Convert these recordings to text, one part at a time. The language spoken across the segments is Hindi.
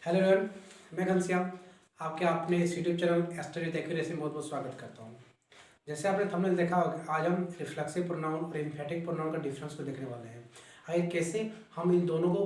हेलो एवरीवन, मैं घनश्याम आपके अपने इस YouTube channel study with accuracy में बहुत बहुत स्वागत करता हूँ। जैसे आपने थंबनेल देखा होगा, आज हम रिफ्लेक्सिव प्रोनाउन और एम्फेटिक प्रोनाउन का डिफरेंस को देखने वाले हैं। आखिर कैसे हम इन दोनों को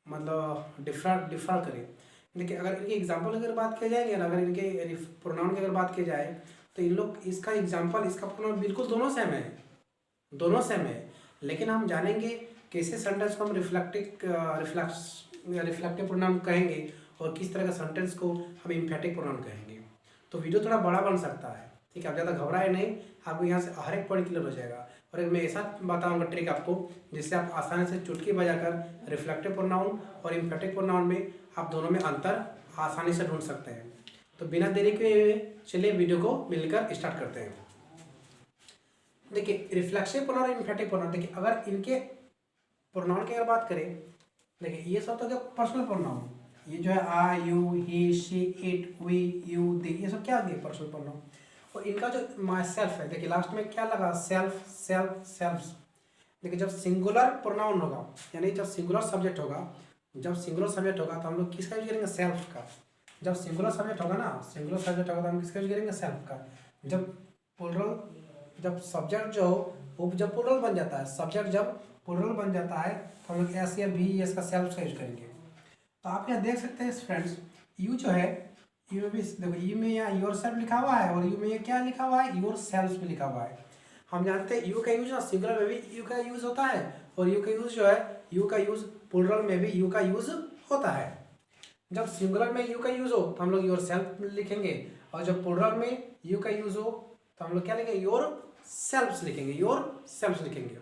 मतलब डिफर करें। देखिए, अगर इनके एग्जाम्पल अगर बात की जाएगी ना, अगर इनके प्रोनाउन की अगर बात की जाए तो इन लोग इसका एग्जाम्पल इसका प्रोनाउन बिल्कुल दोनों सेम है, दोनों सेम है। लेकिन हम जानेंगे कैसे सेंटेंस को हम रिफ्लेक्टिव प्रोनाउन कहेंगे और किस तरह का सेंटेंस को हम इम्फेटिक प्रोनाउन कहेंगे। तो वीडियो थोड़ा बड़ा बन सकता है, ठीक है। आप ज़्यादा घबराए नहीं, आपको यहाँ से हर एक पॉइंट क्लियर हो जाएगा। और एक मैं ऐसा बताऊंगा ट्रिक आपको, जिससे आप आसानी से चुटकी बजाकर रिफ्लेक्टिव प्रोनाउन और इम्फेटिक प्रोनाउन में आप दोनों में अंतर आसानी से ढूंढ सकते हैं। तो बिना देरी के चलिए वीडियो को मिलकर स्टार्ट करते हैं। देखिए, रिफ्लेक्सिव प्रोनाउन और इम्फेटिव प्रोनाउन, देखिए अगर इनके प्रोनाउन की अगर बात करें, देखिए ये सब तो क्या पर्सनल प्रोनाउन, ये जो है I you he she it we you they, ये सब क्या दिए पर्सनल प्रोनाउन। और इनका जो माई सेल्फ है, देखिए लास्ट में क्या लगा, सेल्फ सेल्फ सेल्फ। देखिए जब सिंगुलर प्रोनाउन होगा, यानी जब सिंगुलर सब्जेक्ट होगा, जब सिंगुलर सब्जेक्ट होगा तो हम लोग किसका यूज करेंगे, सेल्फ का। जब सिंगुलर सब्जेक्ट होगा ना, सिंगुलर सब्जेक्ट होगा तो हम किसका यूज करेंगे, सेल्फ का। जब प्लुरल, जब सब्जेक्ट जो वो जब प्लुरल बन जाता है, सब्जेक्ट जब प्लुरल बन जाता है तो हम लोग एस या बी एस का सेल्फ का यूज करेंगे। तो आप यहाँ देख सकते हैं फ्रेंड्स, यू जो है, यू में भी देखो, यू में यहाँ योर सेल्फ लिखा हुआ है और यू में ये क्या लिखा हुआ है, योर सेल्फ भी लिखा हुआ है। हम जानते हैं यू का यूज ना सिंगुलर में भी यू का यूज होता है, और यू का यूज जो है, यू का यूज प्लुरल में भी यू का यूज होता है। जब सिंगुलर में यू का यूज हो तो हम लोग योर सेल्फ लिखेंगे, और जब प्लुरल में यू का यूज हो तो हम लोग क्या लिखेंगे, योर सेल्फ लिखेंगे, योर सेल्फ लिखेंगे।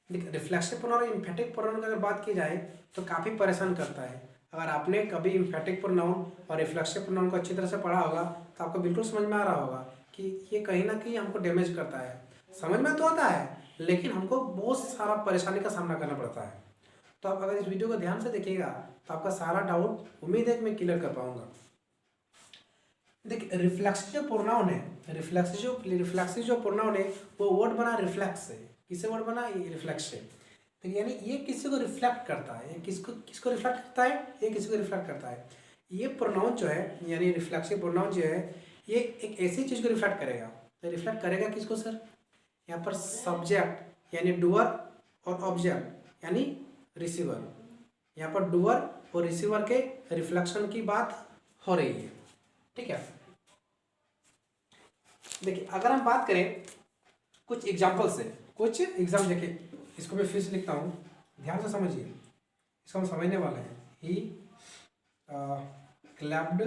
देखिए रिफ्लेक्सिव प्रोनाउन और इम्फेटिक प्रोनाउन की अगर बात की जाए तो काफ़ी परेशान करता है। अगर आपने कभी इम्फेटिक प्रोनाउन और रिफ्लेक्सिव प्रोनाउन को अच्छी तरह से पढ़ा होगा तो आपको बिल्कुल समझ में आ रहा होगा कि ये कहीं ना कहीं हमको डैमेज करता है। समझ में तो आता है, लेकिन हमको बहुत सारा परेशानी का सामना करना पड़ता है। तो आप अगर इस वीडियो को ध्यान से देखिएगा तो आपका सारा डाउट उम्मीद है कि मैं क्लियर कर पाऊंगा। देखिए रिफ्लेक्सिव जो प्रोनाउन है, रिफ्लेक्सिव जो प्रोनाउन है वो वर्ड बना रिफ्लेक्स है। किससे वर्ड बना, ये रिफ्लेक्स से। तो यानी ये किसी को रिफ्लेक्ट करता है, ये किसको रिफ्लेक्ट करता है, ये किसी को रिफ्लेक्ट करता है। ये प्रोनाउन जो है, यानी रिफ्लेक्सिव प्रोनाउन जो है, ये एक ऐसी चीज़ को रिफ्लेक्ट करेगा। तो रिफ्लेक्ट करेगा किसको सर, यहाँ पर सब्जेक्ट यानी डूअर और ऑब्जेक्ट यानी रिसीवर। यहाँ पर डूअर और रिसीवर के रिफ्लेक्शन की बात हो रही है, ठीक है। देखिए अगर हम बात करें कुछ एग्जाम्पल से, कुछ एग्जाम, देखिए इसको मैं फिर से लिखता हूँ, ध्यान से समझिए, इसको हम समझने वाले हैं। ही क्लैप्ड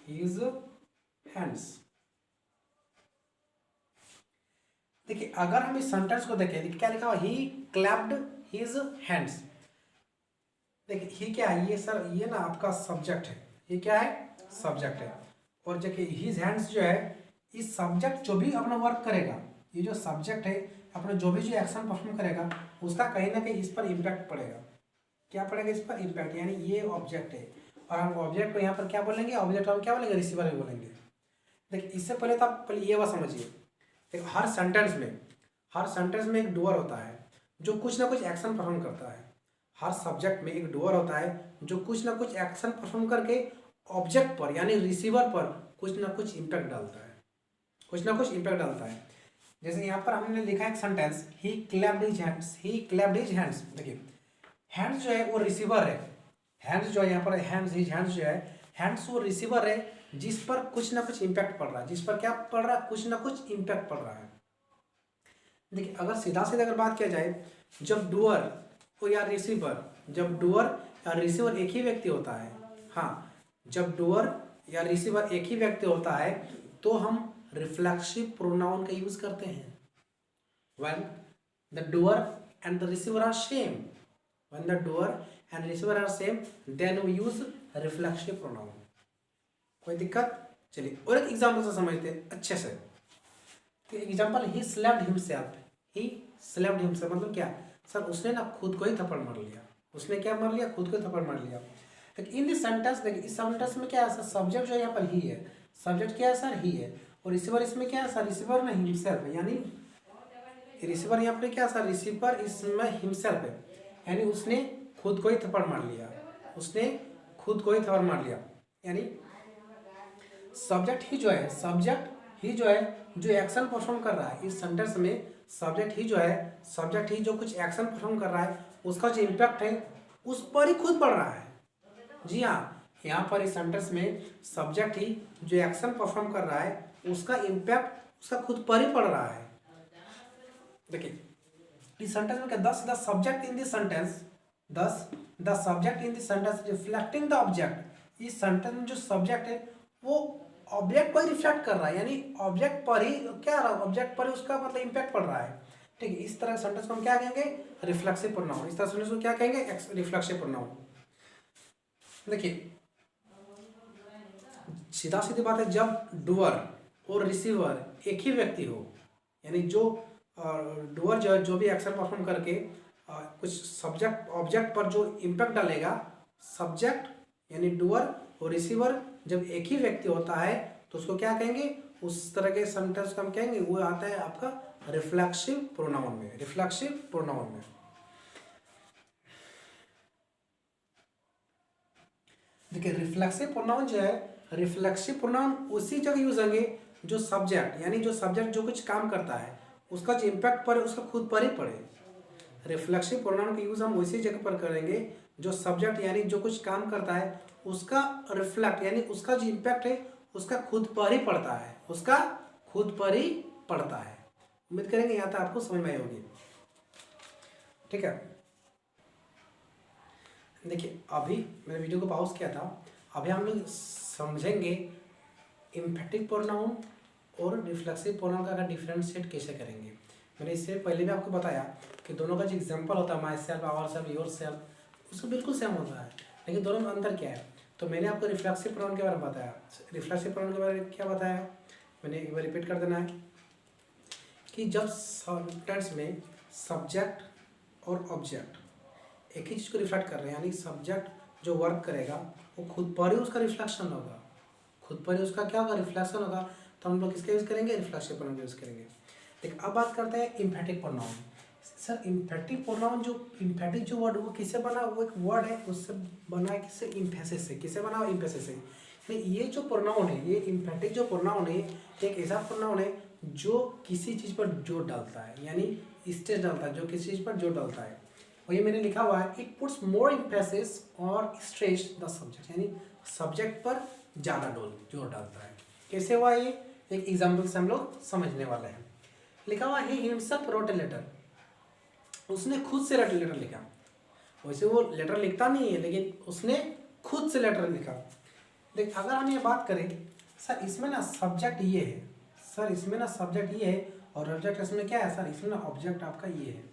हिज हैंड्स। देखिए अगर हम इस सेंटेंस को देखें, देखिए क्या लिखा हुआ, ही क्लैप्ड हिज हैंड्स। देखिए ही क्या है, ये सर ये ना आपका सब्जेक्ट है, ये क्या है, सब्जेक्ट है। और देखिए हिज हैंड्स जो है, इस सब्जेक्ट जो भी अपना वर्क करेगा, ये जो सब्जेक्ट है अपना जो एक्शन परफॉर्म करेगा उसका कहीं ना कहीं इस पर इम्पैक्ट पड़ेगा। क्या पड़ेगा इस पर, इम्पैक्ट। यानी ये ऑब्जेक्ट है और हम ऑब्जेक्ट को यहाँ पर क्या बोलेंगे, ऑब्जेक्ट हम क्या बोलेंगे, रिसीवर भी बोलेंगे। देखिए इससे पहले तो आप पहले ये बात समझिए, देखो हर सेंटेंस में एक डूअर होता है जो कुछ ना कुछ एक्शन परफॉर्म करता है। हर सब्जेक्ट में एक डूअर होता है जो कुछ ना कुछ एक्शन परफॉर्म करके ऑब्जेक्ट पर यानी रिसीवर पर कुछ ना कुछ इम्पैक्ट डालता है, कुछ ना कुछ इम्पैक्ट डालता है। जैसे यहाँ पर हमने लिखा है एक सेंटेंस, ही क्लैप्ड हिज हैंड्स, ही क्लैप्ड हिज हैंड्स। देखिए हैंड्स जो है वो रिसीवर है, हैंड्स जो है यहाँ पर हैंड्स, हिज हैंड्स जो है, हैंड्स वो रिसीवर है जिस पर कुछ ना कुछ इम्पैक्ट पड़ रहा है, जिस पर क्या पड़ रहा है, कुछ ना कुछ इम्पैक्ट पड़ रहा है। देखिए अगर सीधा सीधा अगर बात किया जाए, जब डूअर हो या रिसीवर, जब डूअर या रिसीवर एक ही व्यक्ति होता है, हाँ जब डूअर या रिसीवर एक ही व्यक्ति होता है तो हम रिफ्लेक्सिव प्रोनाउन का यूज करते हैं। when the doer and the receiver are same, when the doer and receiver are same, then we use reflexive pronoun। कोई दिक्कत, चलिए और एक एग्जांपल से समझते हैं अच्छे से। तो एग्जांपल, ही स्लैप्ड हिमसेल्फ, ही स्लैप्ड हिमसेल्फ मतलब क्या सर, उसने ना खुद को ही थप्पड़ मार लिया। उसने क्या मार लिया, खुद को ही थप्पड़ मार लिया। लेकिन इन दिस सेंटेंस, देखिए इस सेंटेंस में क्या है सर, सब्जेक्ट जो है यहाँ पर ही है, सब्जेक्ट क्या है सर, ही है, और रिसीवर इसमें क्या है सर, रिसीवर ना हिमसेल्फ है, यानी रिसीवर यहाँ पर क्या सर, रिसीवर इसमें हिमसेल्फ है, यानी उसने खुद को ही थप्पड़ मार लिया, उसने खुद को ही थर्ड मान लिया, यानी सब्जेक्ट ही जो है जो एक्शन परफॉर्म कर रहा है इस सेंटेंस में, सब्जेक्ट ही जो कुछ एक्शन परफॉर्म कर रहा है उसका जो इम्पैक्ट है उस पर ही खुद पड़ रहा है। जी हाँ, यहाँ पर इस सेंटेंस में सब्जेक्ट ही जो एक्शन परफॉर्म कर रहा है उसका इम्पैक्ट उसका खुद पर ही पड़ रहा है। देखिए इस सेंटेंस में क्या, the subject in this sentence the subject in this sentence reflecting the object. इस सेंटेंस में जो सब्जेक्ट है वो ऑब्जेक्ट पर रिफ्लेक्ट कर रहा है, यानी ऑब्जेक्ट पर ही क्या रहा है, ऑब्जेक्ट पर ही उसका मतलब इम्पैक्ट पड़ रहा है। ठीक है, इस तरह सेंटेंस को हम क्या कहेंगे, रिफ्लेक्सिव प्रोनाउन। इस तरह सेंटेंस को क्या कहेंगे, रिफ्लेक्सिव प्रोनाउन। देखिए सीधा सीधी बात है, जब डूअर और रिसीवर एक ही व्यक्ति हो, यानी जो डूअर जो भी एक्शन परफॉर्म करके कुछ सब्जेक्ट ऑब्जेक्ट पर जो इम्पैक्ट डालेगा, सब्जेक्ट यानी डूअर और रिसीवर जब एक ही व्यक्ति होता है तो उसको क्या कहेंगे, उस तरह के सेंटेंस को हम कहेंगे वो आता है आपका रिफ्लेक्सिव प्रोनाउन में। रिफ्लेक्सिव प्रोनाउन में देखिए रिफ्लेक्सिव प्रोनाउन जो है, रिफ्लेक्सिव प्रोनाउन उसी जगह यूज होंगे जो सब्जेक्ट यानी जो सब्जेक्ट जो कुछ काम करता है उसका जो इम्पैक्ट पड़े उसका खुद पर ही पड़े। रिफ्लेक्सिव प्रोनाउन का यूज हम उसी जगह पर करेंगे जो सब्जेक्ट यानी जो कुछ काम करता है उसका रिफ्लेक्ट यानी उसका जो इम्पैक्ट है उसका खुद पर ही पड़ता है, उसका खुद पर ही पड़ता है। उम्मीद करेंगे यहाँ तक आपको समझ में आई होगी। ठीक है, देखिए अभी मैंने वीडियो को पॉज किया था, अभी हम लोग समझेंगे एम्फेटिक प्रोनाउन और रिफ्लेक्सिव प्रोनाउन का डिफरेंशिएट कैसे करेंगे। मैंने इससे पहले भी आपको बताया कि दोनों का जो एग्जांपल होता है myself, ourself, yourself, उसको बिल्कुल सेम होता है, लेकिन दोनों में अंतर क्या है। तो मैंने आपको रिफ्लेक्सिव प्रोनाउन के बारे में बताया। रिफ्लेक्सिव प्रोनाउन के बारे में क्या बताया, मैंने एक बार रिपीट कर देना है कि जब सेंटेंस में सब्जेक्ट और ऑब्जेक्ट एक ही चीज़ को रिफ्लेक्ट कर रहे हैं, यानी सब्जेक्ट जो वर्क करेगा वो खुद पर ही उसका रिफ्लेक्शन होगा, खुद पर ही उसका क्या होगा, रिफ्लेक्शन होगा, तो हम लोग किसका यूज़ करेंगे, रिफ्लेक्सिव प्रोनाउन यूज़ करेंगे। देखिए अब बात करते हैं emphatic pronoun. Sir emphatic pronoun जो एम्फेटिक जो वर्ड वो किससे बना, वो एक वर्ड है उससे बना है, किससे, एम्फेसिस से। किससे बना, एम्फेसिस से। ये जो प्रोनाउन है, ये एम्फेटिक जो प्रोनाउन है एक ऐसा प्रोनाउन है जो किसी चीज़ पर जोर डालता है, यानी स्ट्रेस डालता है, जो किसी चीज़ पर जोर डालता है। और ये मैंने लिखा हुआ है, इट पुट्स मोर एम्फेसिस और स्ट्रेस द सब्जेक्ट, यानी सब्जेक्ट पर ज़्यादा जोर डालता है। कैसे हुआ ये, एक एग्जाम्पल से हम लोग समझने वाले हैं। लिखा हुआ है he himself wrote a letter, उसने खुद से लेटर लिखा। वैसे वो लेटर लिखता नहीं है लेकिन उसने खुद से लेटर लिखा। देख अगर हम ये बात करें सर इसमें ना सब्जेक्ट ये है, सर इसमें ना सब्जेक्ट ये है और ऑब्जेक्ट इसमें क्या है, सर इसमें ना ऑब्जेक्ट आपका ये है।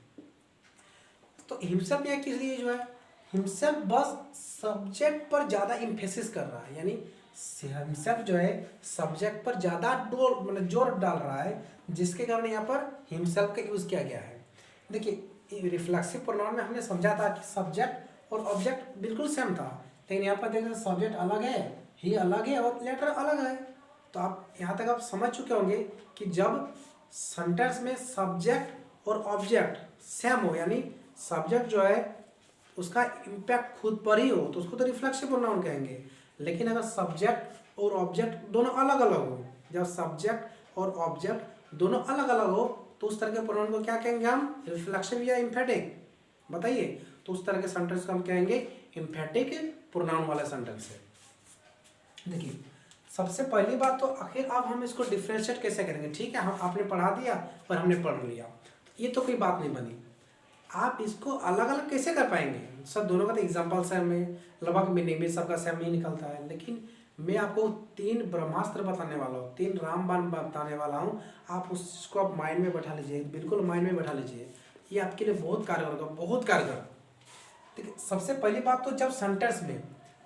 तो हिमसेल्फ ये किस लिए जो है, हिमसेल्फ बस सब्जेक्ट पर ज़्यादा इम्फेसिस कर रहा है, यानी हिमसेल्फ जो है सब्जेक्ट पर ज़्यादा मतलब जोर डाल रहा है, जिसके कारण यहाँ पर हिमसेल्फ का यूज़ किया गया है। देखिए रिफ्लेक्सिव प्रोनाउन में हमने समझा था कि सब्जेक्ट और ऑब्जेक्ट बिल्कुल सेम था, लेकिन यहाँ पर देखते सब्जेक्ट अलग है, ही अलग है और लेटर अलग है। तो आप यहाँ तक आप समझ चुके होंगे कि जब सेंटेंस में सब्जेक्ट और ऑब्जेक्ट सेम हो, यानी सब्जेक्ट जो है उसका इम्पैक्ट खुद पर ही हो तो उसको तो रिफ्लेक्सिव प्रोनाउन कहेंगे। लेकिन अगर सब्जेक्ट और ऑब्जेक्ट दोनों अलग अलग हो, जब सब्जेक्ट और ऑब्जेक्ट दोनों अलग अलग हो तो उस तरह के प्रोनाउन को क्या कहेंगे हम, रिफ्लेक्सिव या एम्फेटिक, बताइए। तो उस तरह के सेंटेंस को हम कहेंगे एम्फेटिक प्रोनाउन वाला सेंटेंस है। देखिए सबसे पहली बात तो आखिर अब हम इसको डिफ्रेंशिएट कैसे करेंगे। ठीक है, हम आपने पढ़ा दिया और हमने पढ़ लिया, ये तो कोई बात नहीं बनी। आप इसको अलग अलग कैसे कर पाएंगे, सब दोनों का तो एग्जाम्पल सेम है, लगभग मीनिंग भी सबका सेम ही निकलता है। लेकिन मैं आपको 3 ब्रह्मास्त्र बताने वाला हूँ, 3 रामबाण बताने वाला हूँ, आप उसको आप माइंड में बैठा लीजिए, बिल्कुल माइंड में बैठा लीजिए, ये आपके लिए बहुत कारगर होगा, बहुत कारगर। देखिए सबसे पहली बात तो जब सेंटेंस में,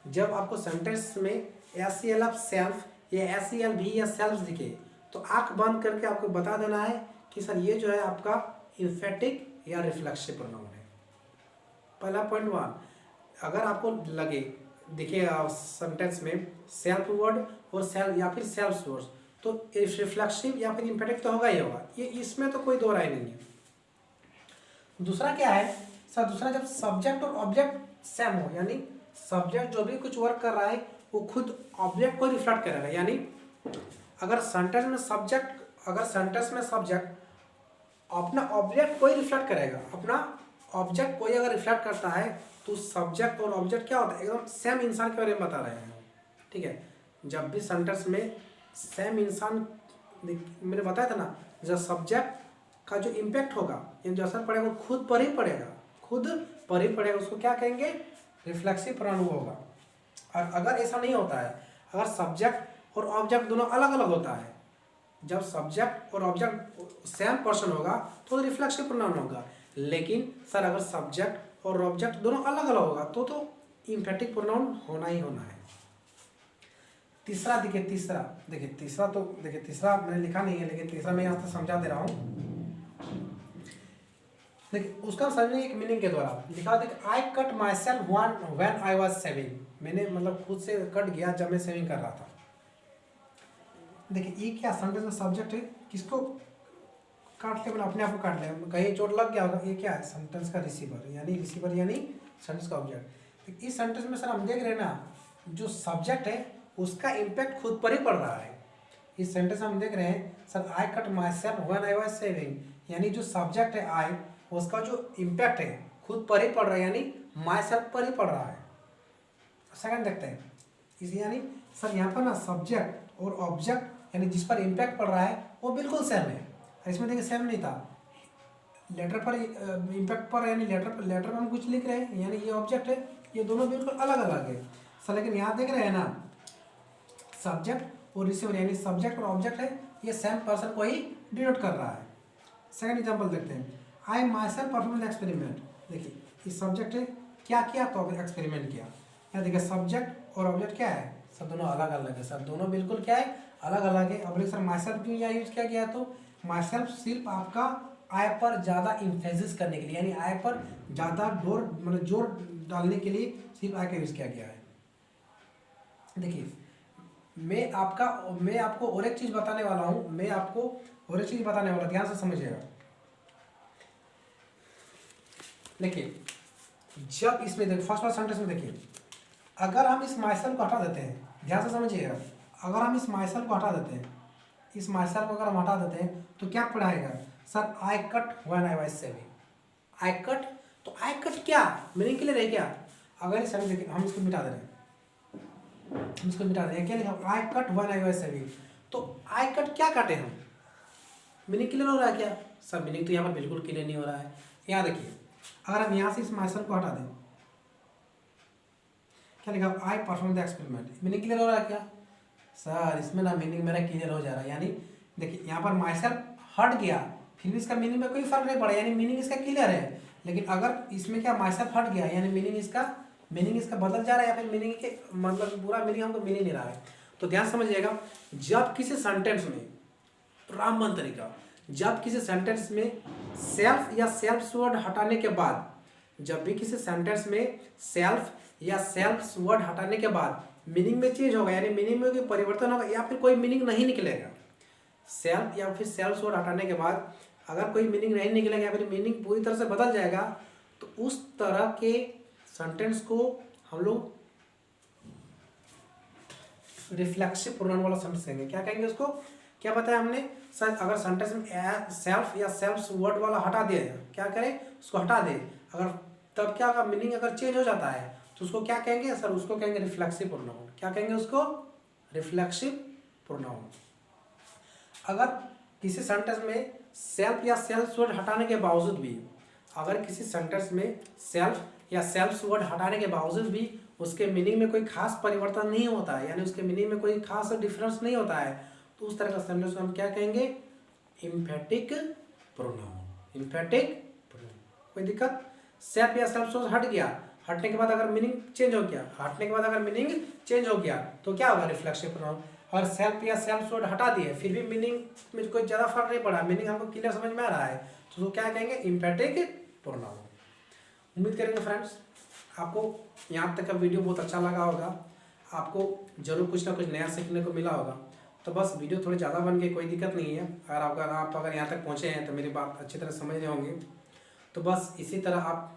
जब आपको सेंटेंस में SEL ऑफ सेल्फ या SEL भी या सेल्फ दिखे तो आंख बंद करके आपको बता देना है कि सर ये जो है आपका एम्फेटिक या रिफ्लेक्सिव प्रोनाउन है। पहला पॉइंट 1, अगर आपको लगे देखिए सेंटेंस में सेल्फ वर्ड और सेल्फ या फिर सेल्फ वर्ड तो रिफ्लेक्सिव या फिर एम्फेटिक तो होगा ही होगा, ये इसमें तो कोई दो राय नहीं है। दूसरा क्या है सर, दूसरा जब सब्जेक्ट और ऑब्जेक्ट सेम हो, यानी सब्जेक्ट जो भी कुछ वर्क कर रहा है वो खुद ऑब्जेक्ट को रिफ्लेक्ट करेगा। यानी अगर सेंटेंस में सब्जेक्ट अपना ऑब्जेक्ट को ही रिफ्लेक्ट करेगा, अपना ऑब्जेक्ट को ही अगर रिफ्लेक्ट करता है तो सब्जेक्ट और ऑब्जेक्ट क्या होता है, एकदम सेम इंसान के बारे में बता रहे हैं। ठीक है, जब भी सेंटेंस में सेम इंसान, मैंने बताया था ना, जो सब्जेक्ट का जो इम्पैक्ट होगा यानी जो असर पड़ेगा वो खुद पर ही पड़ेगा, उसको क्या कहेंगे, रिफ्लेक्सिव प्रोनाउन होगा। और अगर ऐसा नहीं होता है, अगर सब्जेक्ट और ऑब्जेक्ट दोनों अलग अलग होता है, जब सब्जेक्ट और ऑब्जेक्ट सेम पर्सन होगा तो रिफ्लेक्सिव प्रोनाउन होगा। लेकिन सर अगर सब्जेक्ट और ऑब्जेक्ट दोनों अलग अलग होगा तो इम्फेटिक प्रोनाउन होना ही होना है। तीसरा मैंने लिखा नहीं है, लेकिन तीसरा मैं यहाँ से समझा दे रहा हूँ। देखिए उसका समझने एक मीनिंग के द्वारा लिखा, देखिए I cut my self when I was saving, मैंने मतलब खुद से कट गया जब मैं सेविंग कर रहा था। देखिए ये क्या सेंटेंस में सब्जेक्ट है, किसको काट ले, अपने आप को काट ले, कहीं चोट लग गया होगा, ये क्या है, सेंटेंस का रिसीवर यानी सेंटेंस का ऑब्जेक्ट। तो इस सेंटेंस में सर हम देख रहे हैं ना, जो सब्जेक्ट है उसका इम्पैक्ट खुद पर ही पड़ रहा है। इस सेंटेंस में हम देख रहे हैं sir I cut my self when I was saving, यानी जो सब्जेक्ट है आई, उसका जो इम्पैक्ट है खुद पर ही पड़ रहा है, यानी माई सेल्फ पर ही पड़ रहा है। सेकंड देखते हैं इसी, यानी सर यहाँ पर ना सब्जेक्ट और ऑब्जेक्ट यानी जिस पर इम्पैक्ट पड़ रहा है वो बिल्कुल सेम है। इसमें देखिए सेम नहीं था, लेटर पर इम्पैक्ट पर, यानी लेटर पर हम कुछ लिख रहे हैं, यानी ये ऑब्जेक्ट है, ये दोनों बिल्कुल अलग अलग है सर। लेकिन यहाँ देख रहे हैं ना, सब्जेक्ट और रिसीवर यानी सब्जेक्ट और ऑब्जेक्ट है, ये सेम पर्सन को ही डिनोट कर रहा है। सेकंड एग्जांपल देखते हैं, आई माई सेल्फ परफॉर्म एक्सपेरिमेंट। देखिए इस सब्जेक्ट है क्या किया, तो एक्सपेरिमेंट किया। या देखिए सब्जेक्ट और ऑब्जेक्ट क्या है, सब दोनों अलग अलग है सर, दोनों बिल्कुल क्या है, अलग अलग है। अब सर माई सेल्फ क्यों यहाँ यूज किया गया, तो माई सेल्फ सिर्फ आपका आई पर ज़्यादा इम्फेसिस करने के लिए, यानी आई पर ज़्यादा जोर डालने के लिए सिर्फ आई का यूज़ किया गया है। देखिए मैं आपको और एक चीज़ बताने वाला हूँ, ध्यान से समझिएगा। देखिए जब इसमें देखिए फर्स्ट सेंटेंस में देखिए, अगर हम इस माइसेल्फ को हटा देते हैं, ध्यान से समझिएगा, अगर हम इस माइसेल्फ को हटा देते हैं, इस माइसेल्फ को अगर हम हटा देते हैं तो क्या पढ़ाएगा sir, I cut when I was saving. I cut, तो आई कट क्या मीनिंग क्लियर है क्या, अगर इस देखिए हम इसको मिटा दे रहे हैं, क्या लिखा, आई cut when I was saving. तो आई कट क्या काटे हम, मीनिंग क्लियर हो रहा है क्या सर, मीनिंग तो यहाँ पर बिल्कुल क्लियर नहीं हो रहा है। यहाँ देखिए अगर हम यहाँ से इस माइसेल्फ को हटा दें, क्या लिखा, I perform the experiment, meaning clear हो रहा है क्या सर, इसमें ना मीनिंग मेरा क्लियर हो जा रहा है। यानी देखिए यहाँ पर माइसेल्फ हट गया, फिर भी इसका मीनिंग में कोई फर्क नहीं पड़ा, यानी मीनिंग इसका क्लियर है। लेकिन अगर इसमें क्या माइसेल्फ हट गया, यानी मीनिंग इसका बदल जा रहा है, या फिर मीनिंग के मतलब पूरा मीनिंग हमको मिल ही नहीं रहा है। तो ध्यान समझिएगा, जब किसी सेंटेंस में रामबन तरीका, जब किसी सेंटेंस में सेल्फ या सेल्फ वर्ड हटाने के बाद, जब भी किसी सेंटेंस में सेल्फ या सेल्फ वर्ड हटाने के बाद मीनिंग में चेंज होगा, यानी मीनिंग में कोई परिवर्तन होगा या फिर कोई मीनिंग नहीं निकलेगा, सेल्फ या फिर सेल्फ वर्ड हटाने के बाद अगर कोई मीनिंग नहीं निकलेगा या फिर मीनिंग पूरी तरह से बदल जाएगा, तो उस तरह के सेंटेंस को हम लोग रिफ्लेक्सिव प्रोनाउन वाला सेंटेंस कहेंगे। क्या कहेंगे उसको, क्या बताया हमने सर, अगर सेंटेंस में सेल्फ या सेल्फ वर्ड वाला हटा दिया, क्या करें उसको हटा दे, अगर तब क्या होगा, मीनिंग अगर चेंज हो जाता है तो उसको क्या कहेंगे सर, उसको कहेंगे रिफ्लेक्सिव प्रोनाउन। क्या कहेंगे उसको, रिफ्लेक्सिव प्रोनाउन। अगर किसी सेंटेंस में सेल्फ या सेल्फ वर्ड हटाने के बावजूद भी, अगर किसी सेंटेंस में सेल्फ या सेल्फ वर्ड हटाने के बावजूद भी उसके मीनिंग में कोई खास परिवर्तन नहीं होता है, यानी उसके मीनिंग में कोई खास डिफरेंस नहीं होता है, तो उस तरह का सेंटेंस को हम क्या कहेंगे, इम्फेटिक प्रोनाउन। इम्फेटिक प्रोनाउन, कोई दिक्कत, सेल्फ या सेल्फ वर्ड हट गया, हटने के बाद अगर मीनिंग चेंज हो गया, तो क्या होगा, रिफ्लेक्सिव प्रोनाउन। और सेल्फ या सेल्फ वर्ड हटा दिए फिर भी मीनिंग में कोई ज़्यादा फर्क नहीं पड़ा, मीनिंग हमको क्लियर समझ में आ रहा है, तो उसको क्या कहेंगे, इम्फेटिक प्रोनाउन। उम्मीद करेंगे फ्रेंड्स आपको यहाँ तक का वीडियो बहुत अच्छा लगा होगा, आपको जरूर कुछ ना कुछ नया सीखने को मिला होगा। तो बस वीडियो थोड़ी ज़्यादा बन गई, कोई दिक्कत नहीं है, आप अगर यहाँ तक पहुँचे हैं तो मेरी बात अच्छी तरह समझ रहे होंगे। तो बस इसी तरह आप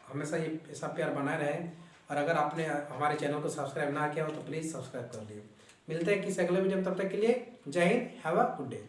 हमेशा ये ऐसा प्यार बनाए रहें, और अगर आपने हमारे चैनल को सब्सक्राइब ना किया हो तो प्लीज़ सब्सक्राइब कर लिए। मिलते हैं किसी अगले वीडियो में, तब तक के लिए जय Hind, have a good day.